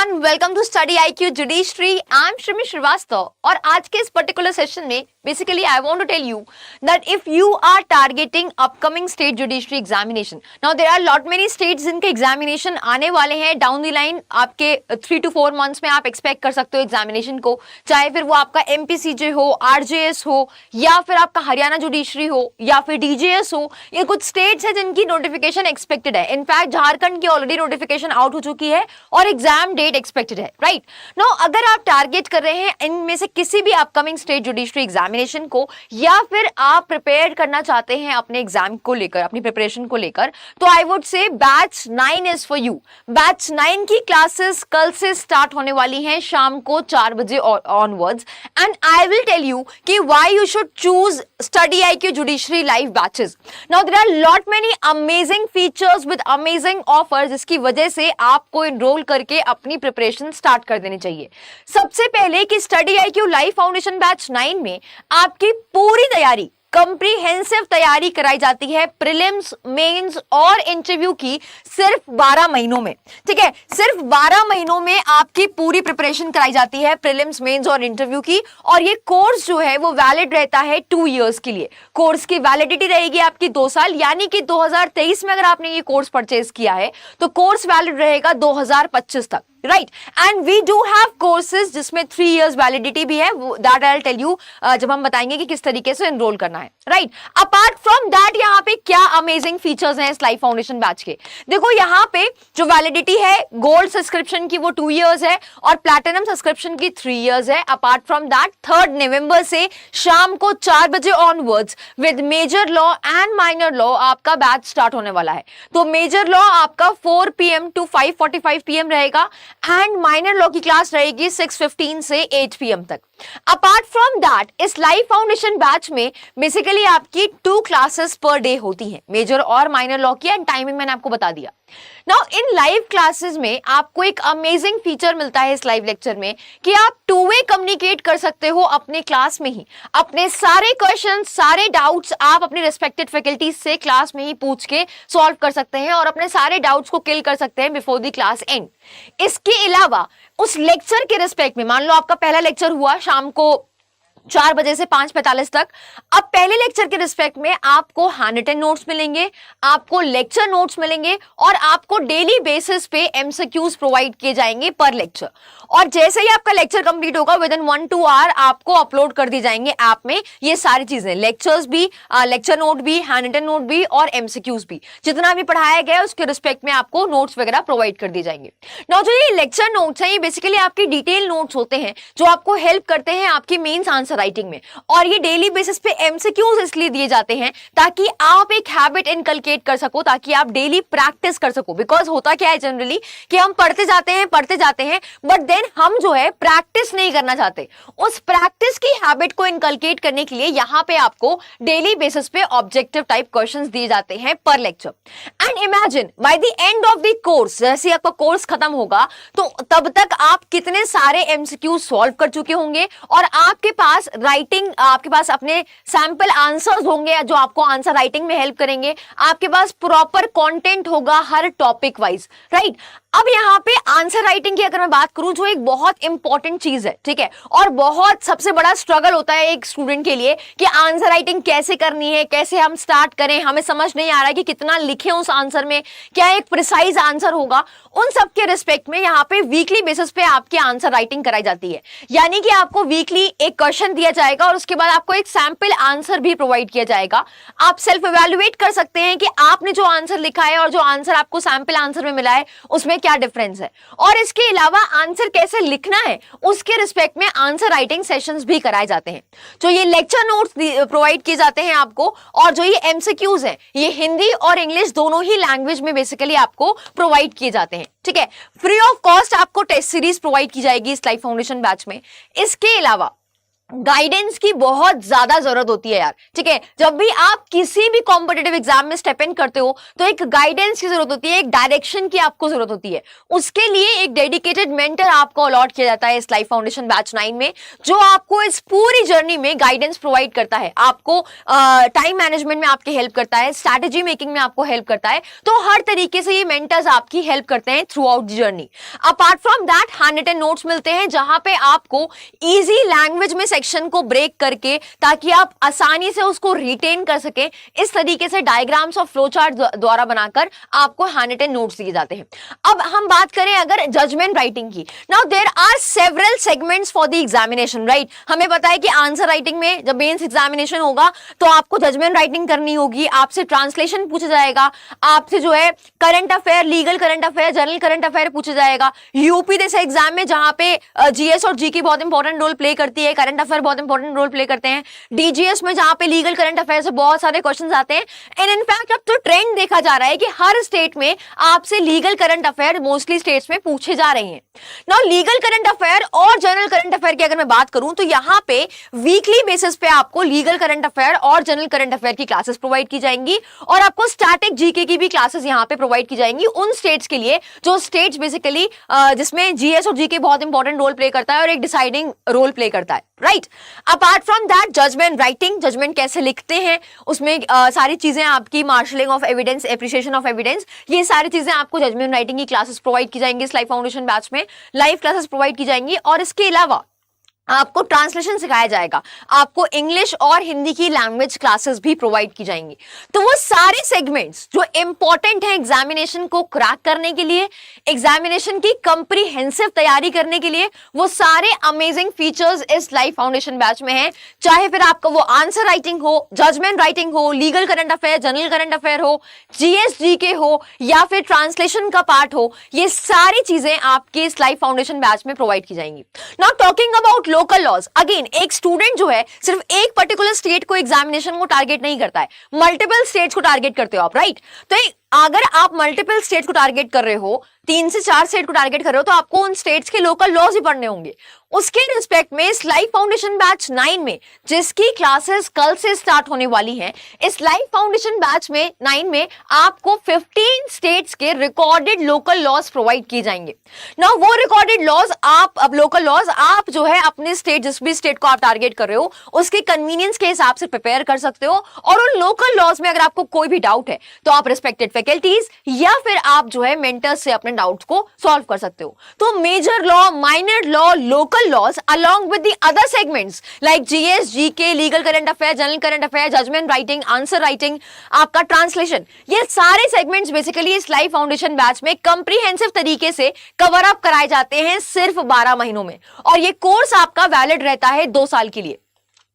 Everyone, welcome to study IQ judiciary. I am Shrimi Srivastava और आज के इस पर्टिकुलर सेशन में basically I want to tell you that if you are targeting upcoming state judiciary examination, now there are lot many states जिनके examination आने वाले हैं down the line. आपके 3 to 4 मंथ्स में आप एक्सपेक्ट कर सकते हो एग्जामिनेशन को, चाहे फिर वो आपका एमपीसीजे हो, आरजेएस हो, या फिर आपका हरियाणा जुडिशरी हो, या फिर डीजेएस हो। ये कुछ स्टेट्स हैं जिनकी नोटिफिकेशन एक्सपेक्टेड है। इनफैक्ट झारखंड की ऑलरेडी नोटिफिकेशन आउट हो चुकी है और एग्जाम डेट एक्सपेक्टेड है, राइट। नाउ अगर आप टारगेट कर रहे हैं इनमें से किसी भी अपकमिंग स्टेट जुडिशरी एग्जामिनेशन को, या फिर आप प्रिपेयर करना चाहते हैं अपने एग्जाम को लेकर, अपनी प्रिपरेशन को लेकर, तो I would say batch 9 is for you. Batch 9 की क्लासेस कल से स्टार्ट होने वाली हैं शाम को 4 बजे onwards, and I will tell you कि why you should choose study IQ judiciary live batches. Now there are lot many amazing features with amazing offers, जिसकी वजह से आपको इनरोल करके अपनी प्रिपरेशन स्टार्ट कर देनी चाहिए। सबसे पहले कि study IQ live foundation batch 9 में आपकी पूरी तैयारी, कंप्रीहेंसिव तैयारी कराई जाती है प्रीलिम्स, मेंस और इंटरव्यू की सिर्फ 12 महीनों में। ठीक है, सिर्फ 12 महीनों में आपकी पूरी प्रिपरेशन कराई जाती है प्रीलिम्स, मेंस और इंटरव्यू की। और ये कोर्स जो है वो वैलिड रहता है 2 इयर्स के लिए। कोर्स की वैलिडिटी रहेगी आपकी 2 साल, यानी कि 2023 में अगर आपने ये कोर्स परचेज किया है तो कोर्स वैलिड रहेगा 2025 तक, right. And we do have courses जिसमें 3 इयर्स वैलिडिटी भी है, that I will tell you जब हम बताएंगे कि किस तरीके से एनरोल करना है, राइट। अपार्ट फ्रॉम दैट यहाँ पे क्या अमेजिंग फीचर्स हैं इस लाइव फाउंडेशन बैच के। देखो यहाँ पे जो वैलिडिटी है गोल्ड सब्सक्रिप्शन की वो 2 इयर्स है और प्लैटिनम सब्सक्रिप्शन की 3 इयर्स है। अपार्ट फ्रॉम दैट 3 नवंबर से शाम को 4 बजे onwards with major law and minor law आपका बैच स्टार्ट होने वाला है। तो मेजर लॉ आपका 4 PM to 5:45 PM रहेगा एंड माइनर लॉ की क्लास रहेगी 6:15 से 8 PM तक। अपार्ट फ्रॉम दैट इस लाइव फाउंडेशन बैच में बेसिकली आपकी 2 क्लासेस पर डे होती हैं, मेजर और माइनर लॉ की, एंड टाइमिंग मैंने आपको बता दिया। नाउ इन लाइव क्लासेस में आपको एक अमेजिंग फीचर मिलता है इस लाइव लेक्चर में कि आप 2 वे कम्युनिकेट कर सकते हो अपने क्लास में ही। अपने सारे क्वेश्चन, सारे डाउट्स आप अपने रिस्पेक्टेड फैकल्टी से क्लास में ही पूछ के सॉल्व कर सकते हैं और अपने सारे डाउट्स को किल कर सकते हैं बिफोर द क्लास एंड। इसके अलावा उस लेक्चर के रिस्पेक्ट में, मान लो आपका पहला लेक्चर हुआ शाम को 4 बजे से 5:45 तक, अब पहले लेक्चर के रिस्पेक्ट में आपको हैंड रिटन नोट्स मिलेंगे, आपको लेक्चर नोट्स मिलेंगे और आपको डेली बेसिस पे एमसीक्यूज प्रोवाइड किए जाएंगे पर लेक्चर। और जैसे ही आपका लेक्चर कंप्लीट होगा विद इन 1-2 आवर आपको अपलोड कर दी जाएंगे ऐप में ये सारी चीजें, लेक्चर्स भी, लेक्चर नोट भी, हैंड रिटन नोट भी और एमसीक्यूज भी, जितना भी पढ़ाया गया उसके रिस्पेक्ट में आपको नोट्स वगैरह प्रोवाइड कर दी जाएंगे। नाउ जो ये लेक्चर नोट्स हैं ये बेसिकली आपकी डिटेल नोट्स होते हैं जो आपको हेल्प करते हैं आपकी मेंस आंसर राइटिंग में। और ये डेली बेसिस पे एमसीक्यूज इसलिए दिए जाते हैं ताकि आप एक हैबिट इनकलकेट कर सको, ताकि आप डेली प्रैक्टिस कर सको। बिकॉज होता क्या है जनरली कि हम पढ़ते जाते हैं बट देन हम जो है प्रैक्टिस नहीं करना चाहते। उस प्रैक्टिस की हैबिट को इनकलकेट करने के लिए यहाँ पे आपको डेली बेसिस पे ऑब्जेक्टिव टाइप क्वेश्चंस दिए जाते हैं पर lecture. And imagine by the end of the course, जैसे आपका कोर्स खत्म होगा तो तब तक आप कितने सारे एमसीक्यू सॉल्व कर चुके होंगे और आपके पास राइटिंग, आपके पास अपने सैंपल आंसर्स होंगे जो आपको आंसर राइटिंग में हेल्प करेंगे। आपके पास प्रॉपर कंटेंट होगा हर टॉपिक वाइज, राइट। अब यहाँ पे आंसर राइटिंग की अगर मैं बात करूं जो एक बहुत इंपॉर्टेंट चीज है, ठीक है, और बहुत सबसे बड़ा स्ट्रगल होता है एक स्टूडेंट के लिए कि आंसर राइटिंग कैसे करनी है, कैसे हम स्टार्ट करें, हमें समझ नहीं आ रहा है कि कितना लिखें उस आंसर में, क्या एक प्रिसाइज आंसर होगा। उन सब के रिस्पेक्ट में यहाँ पे वीकली बेसिस पे आपकी आंसर राइटिंग कराई जाती है, यानी कि आपको वीकली एक क्वेश्चन दिया जाएगा और उसके बाद आपको एक सैंपल आंसर भी प्रोवाइड किया जाएगा। आप सेल्फ इवैल्यूएट कर सकते हैं कि आपने जो आंसर लिखा है और जो आंसर आपको सैंपल आंसर में मिला है उसमें क्या डिफरेंस है। और इसके अलावा आंसर कैसे लिखना है उसके रिस्पेक्ट में आंसर राइटिंग सेशंस भी कराए जाते हैं। जो ये लेक्चर नोट्स प्रोवाइड किए जाते हैं आपको, और जो ये एमसीक्यूज हैं ये हिंदी और इंग्लिश दोनों ही लैंग्वेज में बेसिकली आपको प्रोवाइड किए जाते हैं, ठीक है। फ्री ऑफ कॉस्ट आपको टेस्ट सीरीज प्रोवाइड की जाएगी इस लाइव फाउंडेशन बैच में। इसके अलावा गाइडेंस की बहुत ज्यादा जरूरत होती है यार, ठीक है। जब भी आप किसी भी कॉम्पिटेटिव एग्जाम में स्टेप इन करते हो तो एक गाइडेंस की जरूरत होती है, एक डायरेक्शन की आपको जरूरत होती है। उसके लिए एक डेडिकेटेड मेंटर आपको अलॉट किया जाता है इस लाइफ फाउंडेशन बैच 9 में, जो आपको इस पूरी जर्नी में गाइडेंस प्रोवाइड करता है, आपको टाइम मैनेजमेंट में आपकी हेल्प करता है, स्ट्रैटेजी मेकिंग में आपको हेल्प करता है। तो हर तरीके से ये मेंटर्स आपकी हेल्प करते हैं throughout the journey. Apart from that hand written notes मिलते हैं, जहां पे आपको इजी लैंग्वेज में सेक्शन को ब्रेक करके, ताकि आप आसानी से उसको रिटेन कर सके, इस तरीके से डायग्राम्स और फ्लो चार्ट द्वारा बनाकर आपको हैंड रिटन नोट्स दिए जाते हैं। अब हम बात करें अगर जजमेंट राइटिंग की, now there are several segments for the examination, right. हमें पता है कि आंसर राइटिंग में जब मेंस एग्जामिनेशन होगा तो आपको जजमेंट राइटिंग करनी होगी, आपसे ट्रांसलेशन पूछा जाएगा, आपसे जो है current affair, legal current affair, general current affair पूछा जाएगा। यूपी जैसे एग्जाम में जहां पे जीएस और जीके बहुत इंपॉर्टेंट रोल प्ले करती है, करंट अफेयर बहुत इंपॉर्टेंट रोल प्ले करते हैं। डीजीएस में जहां पे लीगल करंट अफेयर से बहुत सारे क्वेश्चंस आते हैं। एंड इनफैक्ट अब तो ट्रेंड देखा जा रहा है कि हर स्टेट में आपसे legal current affair mostly states में पूछे जा रहे हैं। नाउ लीगल करंट अफेयर और जनरल करंट अफेयर की अगर मैं बात करूं तो यहां पे वीकली बेसिस पे आपको लीगल करंट अफेयर और जनरल करंट अफेयर की क्लासेस प्रोवाइड की जाएंगी, और आपको स्टैटिक जीके की भी क्लासेस यहां पे प्रोवाइड की जाएंगी उन स्टेट्स के लिए जो स्टेट्स बेसिकली जिसमें जीएस और जीके बहुत इंपॉर्टेंट रोल प्ले करता है और एक डिसाइडिंग रोल प्ले करता है, right. Apart from that judgement writing, judgement कैसे लिखते हैं, उसमें सारी चीजें आपकी marshalling of evidence, appreciation of evidence, ये सारी चीजें आपको जजमेंट राइटिंग की क्लासेस प्रोवाइड की जाएंगी इस लाइफ फाउंडेशन बैच में, लाइव क्लासेस प्रोवाइड की जाएंगी। और इसके अलावा आपको ट्रांसलेशन सिखाया जाएगा, आपको इंग्लिश और हिंदी की लैंग्वेज क्लासेस भी प्रोवाइड की जाएंगी। तो वो सारे सेगमेंट्स जो इंपॉर्टेंट हैं एग्जामिनेशन को क्रैक करने के लिए, एग्जामिनेशन की कंप्रीहेंसिव तैयारी करने के लिए, वो सारे अमेजिंग फीचर्स इस लाइफ फाउंडेशन बैच में हैं। चाहे फिर आपका वो आंसर राइटिंग हो, जजमेंट राइटिंग हो, legal current affair, general current affair हो, जीएस जीके हो, या फिर ट्रांसलेशन का पार्ट हो, ये सारी चीजें आपके इस लाइफ फाउंडेशन बैच में प्रोवाइड की जाएंगी। Now talking about local laws, again एक स्टूडेंट जो है सिर्फ एक पर्टिकुलर स्टेट को एग्जामिनेशन को टारगेट नहीं करता है, मल्टीपल स्टेट्स को टारगेट करते हो आप, राइट। तो अगर आप मल्टीपल स्टेट को टारगेट कर रहे हो, 3 से 4 स्टेट को टारगेट कर रहे हो, तो आपको उन स्टेट्स के लोकल लॉज ही पढ़ने होंगे। उसके रिस्पेक्ट में इस लाइफ फाउंडेशन बैच 9 में, जिसकी क्लासेस कल से स्टार्ट होने वाली हैं, इस लाइफ फाउंडेशन बैच में 9 में आपको 15 स्टेट्स के रिकॉर्डेड लोकल लॉज प्रोवाइड किए जाएंगे। नाउ वो रिकॉर्डेड लॉज अब लोकल लॉज आप जो है अपने स्टेट, जिस भी स्टेट को आप टारगेट कर रहे हो, उसके कन्वीनियंस के हिसाब से प्रिपेयर कर सकते हो। और उन लोकल लॉज में अगर आपको कोई भी डाउट है तो आप रिस्पेक्टेड फैकल्टीज या फिर आप जो है मेंटर्स से अपने डाउट्स को सॉल्व कर सकते हो। तो major law, minor law, local laws along with the other segments like GS, GK, legal current affair, general current affair, judgment writing, answer writing, आपका ट्रांसलेशन, ये सारे सेगमेंट्स बेसिकली इस लाइफ फाउंडेशन बैच में comprehensive तरीके से cover up कराए जाते हैं सिर्फ 12 महीनों में। और ये कोर्स आपका वैलिड रहता है 2 साल के लिए।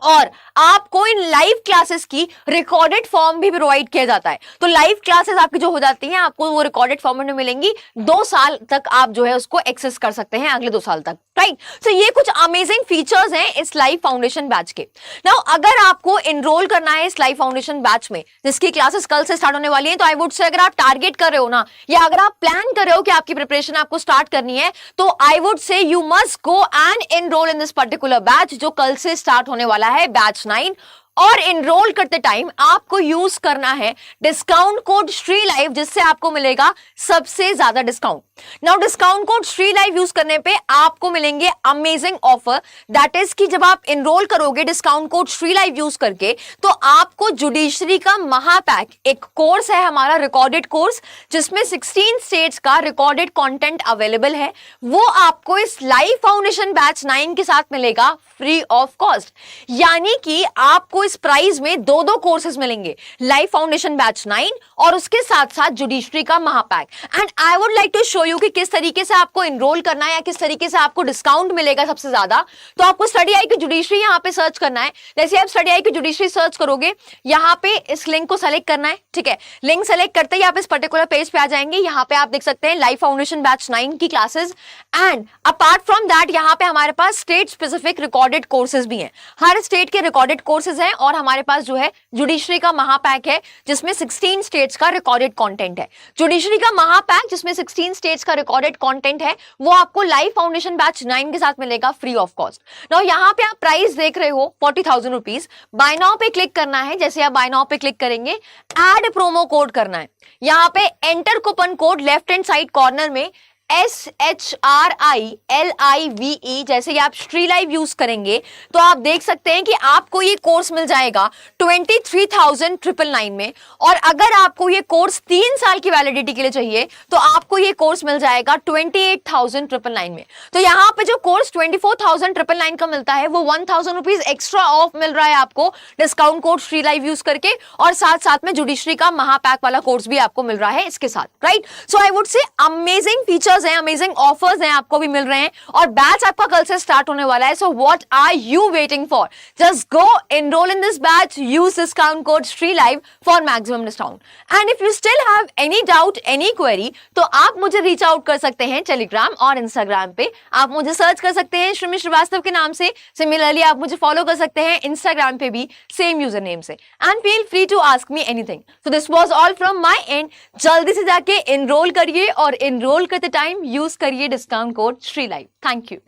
और आपको इन लाइव क्लासेस की रिकॉर्डेड फॉर्म भी प्रोवाइड किया जाता है। तो लाइव क्लासेस आपकी जो हो जाती हैं, आपको वो रिकॉर्डेड फॉर्मेट में मिलेंगी। 2 साल तक आप जो है उसको एक्सेस कर सकते हैं, अगले 2 साल तक, राइट। सो ये कुछ अमेजिंग फीचर्स हैं इस लाइव फाउंडेशन बैच के। नाउ अगर आपको एनरोल करना है इस लाइव फाउंडेशन बैच में, जिसकी क्लासेस कल से स्टार्ट होने वाली है, तो आई वुड से अगर आप टारगेट कर रहे हो ना, या अगर आप प्लान कर रहे हो कि आपकी प्रिपरेशन आपको स्टार्ट करनी है, तो I would say you must go and enrol in this particular batch जो कल से स्टार्ट होने वाला है, बैच 9। और एनरोल करते टाइम आपको यूज करना है डिस्काउंट कोड श्री लाइव, जिससे आपको मिलेगा सबसे ज्यादा discount. Now discount code Shri live use करने पे आपको मिलेंगे अमेजिंग ऑफर, दैट इज कि जब आप एनरोल करोगे discount code Shri live use करके, तो आपको जुडिशरी का महापैक, एक कोर्स है हमारा रिकॉर्डेड कोर्स, जिसमें 16 स्टेट्स का रिकॉर्डेड कंटेंट अवेलेबल है, वो आपको इस लाइव फाउंडेशन बैच 9 के साथ मिलेगा फ्री ऑफ कॉस्ट। यानी कि आपको इस प्राइस में 2 कोर्सेज मिलेंगे, लाइफ फाउंडेशन बैच 9 और उसके साथ साथ जुडिशरी का महापैक। And I would like to show you कि किस तरीके से आपको एनरोल करना है या किस तरीके से आपको डिस्काउंट मिलेगा सबसे ज्यादा। तो आपको स्टडी आई की जुडिशरी यहाँ पे सर्च करना है। जैसे आप स्टडी आई की जुडिशरी सर्च करोगे, यहाँ पे इस लिंक को सेलेक्ट करना है, ठीक है। लिंक सेलेक्ट करते ही आप इस पर्टिकुलर पेज पे आ जाएंगे। यहाँ पे आप देख सकते हैं लाइफ फाउंडेशन बैच 9 की classes. And apart from that यहाँ पे हमारे पास स्टेट स्पेसिफिक रिकॉर्डेड कोर्सेज भी हैं। हर स्टेट के रिकॉर्डेड कोर्सेज हैं, और हमारे पास जो है जुडिशरी का महापैक है जिसमें 16 स्टेट्स का रिकॉर्डेड कंटेंट है। जुडिशरी का महापैक जिसमें 16 स्टेट्स का रिकॉर्डेड कंटेंट है वो आपको लाइव फाउंडेशन बैच 9 के साथ मिलेगा फ्री ऑफ कॉस्ट। नाउ यहाँ पे आप प्राइस देख रहे हो 40,000 रुपीज। बाय नाउ पे क्लिक करना है, जैसे आप बाय नाउ पे क्लिक करेंगे ऐड प्रोमो कोड करना है। यहाँ पे enter coupon code left hand side corner में SHRILIVE, जैसे ही आप श्री लाइव यूज करेंगे तो आप देख सकते हैं कि आपको ये कोर्स मिल जाएगा 23,999 में, और अगर आपको ये कोर्स 3 साल की वैलिडिटी के लिए चाहिए तो आपको ये कोर्स मिल जाएगा 28,999 में। तो यहाँ पे जो कोर्स 24,999 का मिलता है वो 1,000 रुपीज एक्स्ट्रा ऑफ मिल रहा है आपको discount code Shri live use करके, और साथ साथ में जुडिशरी का महापैक वाला कोर्स भी आपको मिल रहा है इसके साथ, right. So I would say amazing features हैं, अमेजिंग ऑफर्स हैं, आपको भी मिल रहे हैं, और बैच आपका कल से स्टार्ट होने वाला है। So what are you waiting for? Just go enroll in this batch, use discount code shreelive for maximum discount. And if you still have any doubt, any query, तो आप मुझे रीच आउट कर सकते हैं Telegram और Instagram पे। आप मुझे सर्च कर सकते हैं श्रीमी श्रीवास्तव के नाम से। सिमिलरली आप मुझे फॉलो कर सकते हैं इंस्टाग्राम पे भी सेम यूजर नेम से, and feel free to ask me anything. So this was all from my end. जल्दी से जाके एनरोल करिए और एनरोल करते टाइम यूज करिए discount code shreelive. Thank you.